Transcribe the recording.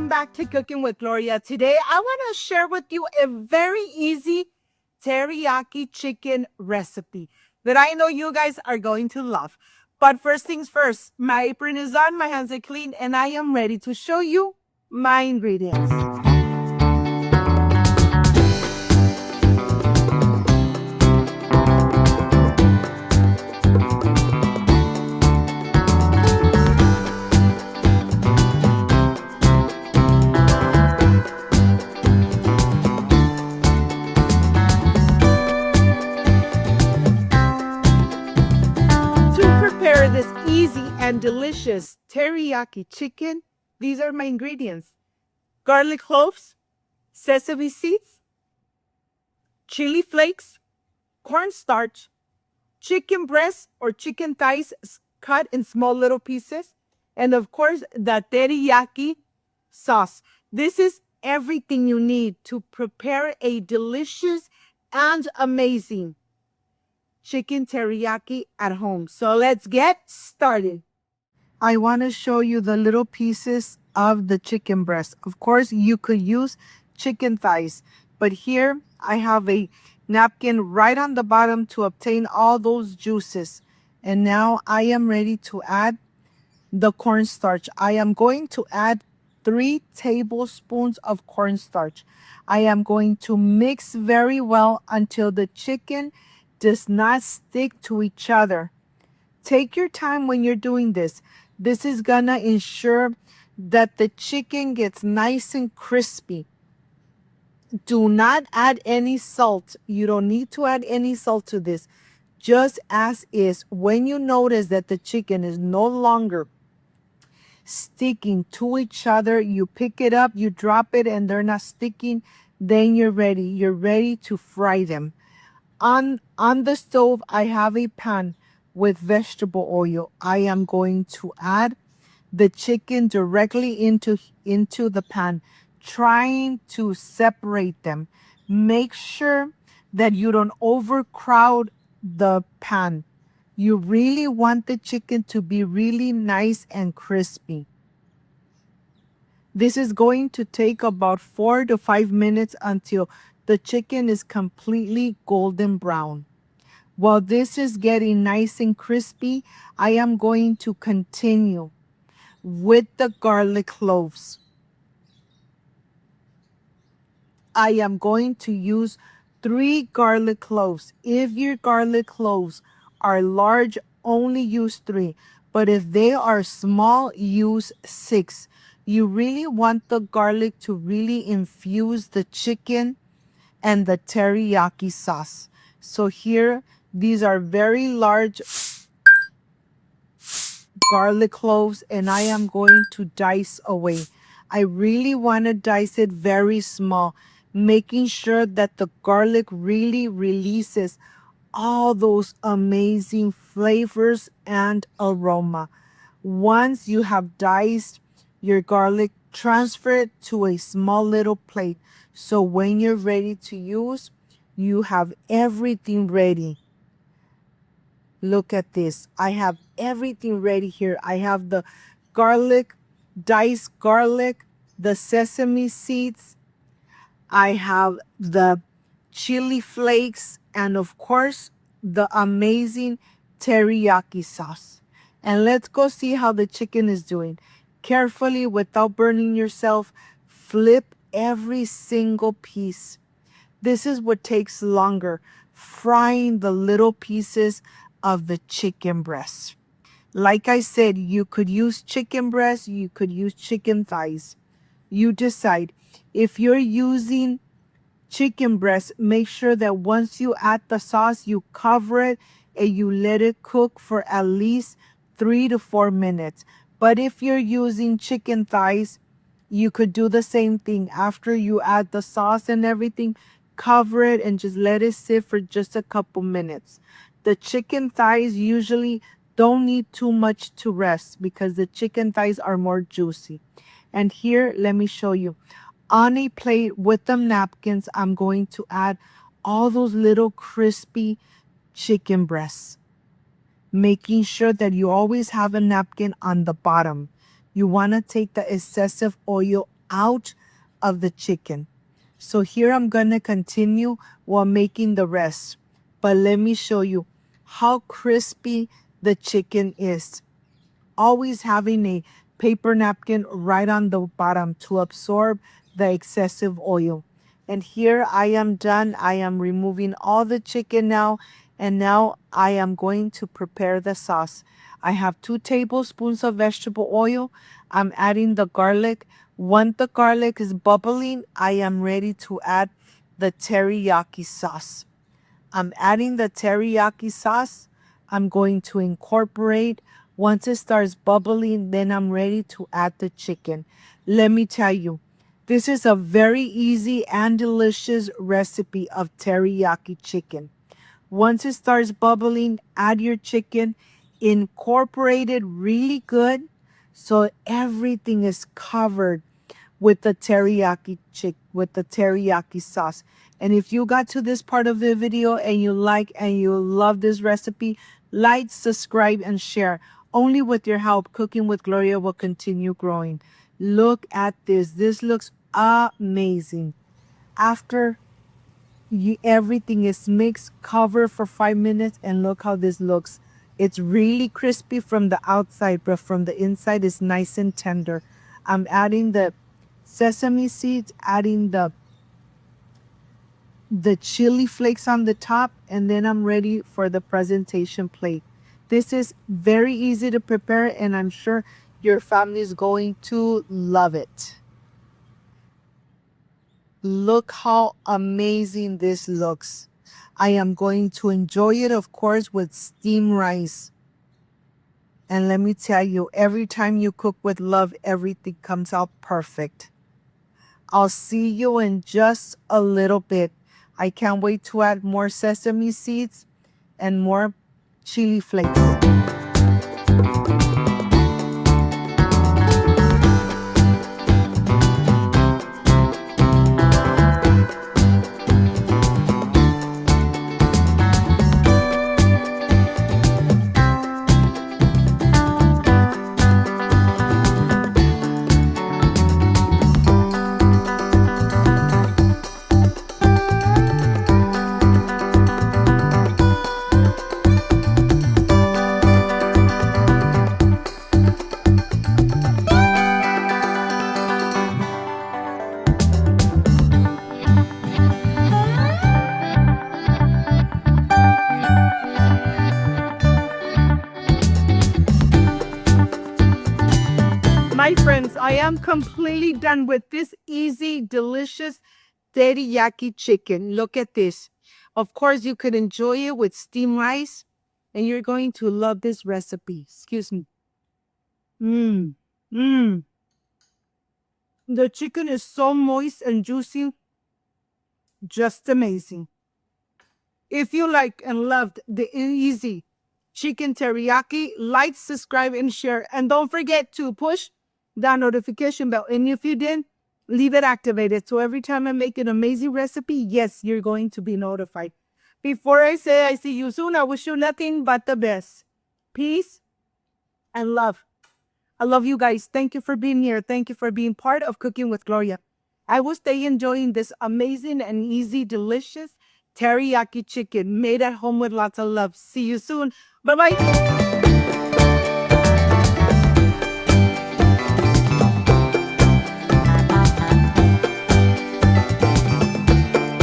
Welcome back to Cooking with Gloria. Today, I want to share with you a very easy teriyaki chicken recipe that I know you guys are going to love. But first things first, my apron is on, my hands are clean, and I am ready to show you my ingredients. Prepare this easy and delicious teriyaki chicken. These are my ingredients: garlic cloves, sesame seeds, chili flakes, cornstarch, chicken breast or chicken thighs cut in small little pieces, and of course the teriyaki sauce. This is everything you need to prepare a delicious and amazing chicken teriyaki at home. So let's get started. I want to show you the little pieces of the chicken breast. Of course, you could use chicken thighs, but here I have a napkin right on the bottom to obtain all those juices. And now I am ready to add the cornstarch. I am going to add 3 tablespoons of cornstarch. I am going to mix very well until the chicken does not stick to each other. Take your time when you're doing this. This is gonna ensure that the chicken gets nice and crispy. Do not add any salt. You don't need to add any salt to this. Just as is. When you notice that the chicken is no longer sticking to each other, you pick it up, you drop it, and they're not sticking, then you're ready. You're ready to fry them. On the stove, I have a pan with vegetable oil. I am going to add the chicken directly into the pan, trying to separate them. Make sure that you don't overcrowd the pan. You really want the chicken to be really nice and crispy. This is going to take about 4 to 5 minutes until the chicken is completely golden brown. While this is getting nice and crispy, I am going to continue with the garlic cloves. I am going to use 3 garlic cloves. If your garlic cloves are large, only use 3. But if they are small, use 6. You really want the garlic to really infuse the chicken and the teriyaki sauce. So here, these are very large garlic cloves, and I am going to dice away. I really want to dice it very small, making sure that the garlic really releases all those amazing flavors and aroma. Once you have diced your garlic, transfer it to a small little plate. So when you're ready to use, you have everything ready. Look at this. I have everything ready here. I have the garlic, diced garlic, the sesame seeds. I have the chili flakes, and of course, the amazing teriyaki sauce. And let's go see how the chicken is doing. Carefully, without burning yourself, flip every single piece. This is what takes longer, frying the little pieces of the chicken breast. Like I said, you could use chicken breast, you could use chicken thighs. You decide. If you're using chicken breast, make sure that once you add the sauce, you cover it and you let it cook for at least 3 to 4 minutes. But if you're using chicken thighs, you could do the same thing. After you add the sauce and everything, cover it and just let it sit for just a couple minutes. The chicken thighs usually don't need too much to rest because the chicken thighs are more juicy. And here, let me show you. On a plate with the napkins, I'm going to add all those little crispy chicken breasts, making sure that you always have a napkin on the bottom. You want to take the excessive oil out of the chicken. So here I'm going to continue while making the rest. But let me show you how crispy the chicken is. Always having a paper napkin right on the bottom to absorb the excessive oil. And here I am done. I am removing all the chicken now. And now I am going to prepare the sauce. I have 2 tablespoons of vegetable oil. I'm adding the garlic. Once the garlic is bubbling, I am ready to add the teriyaki sauce. I'm adding the teriyaki sauce. I'm going to incorporate. Once it starts bubbling, then I'm ready to add the chicken. Let me tell you, this is a very easy and delicious recipe of teriyaki chicken. Once it starts bubbling, add your chicken, incorporate it really good so everything is covered with the with the teriyaki sauce. And if you got to this part of the video and you like and you love this recipe, like, subscribe, and share. Only with your help, Cooking with Gloria will continue growing. Look at this. This looks amazing. After everything is mixed, cover for 5 minutes, and look how this looks. It's really crispy from the outside, but from the inside it's nice and tender. I'm adding the sesame seeds, adding the chili flakes on the top, and then I'm ready for the presentation plate. This is very easy to prepare, and I'm sure your family is going to love it. Look how amazing this looks. I am going to enjoy it, of course, with steamed rice. And let me tell you, every time you cook with love, everything comes out perfect. I'll see you in just a little bit. I can't wait to add more sesame seeds and more chili flakes. My friends, I am completely done with this easy, delicious teriyaki chicken. Look at this. Of course, you could enjoy it with steamed rice, and you're going to love this recipe. Excuse me. Mmm. Mmm. The chicken is so moist and juicy. Just amazing. If you like and loved the easy chicken teriyaki, like, subscribe, and share. And don't forget to push that notification bell. And if you didn't, leave it activated. So every time I make an amazing recipe, yes, you're going to be notified. Before I say I see you soon, I wish you nothing but the best. Peace and love. I love you guys. Thank you for being here. Thank you for being part of Cooking with Gloria. I will stay enjoying this amazing and easy, delicious teriyaki chicken made at home with lots of love. See you soon. Bye-bye.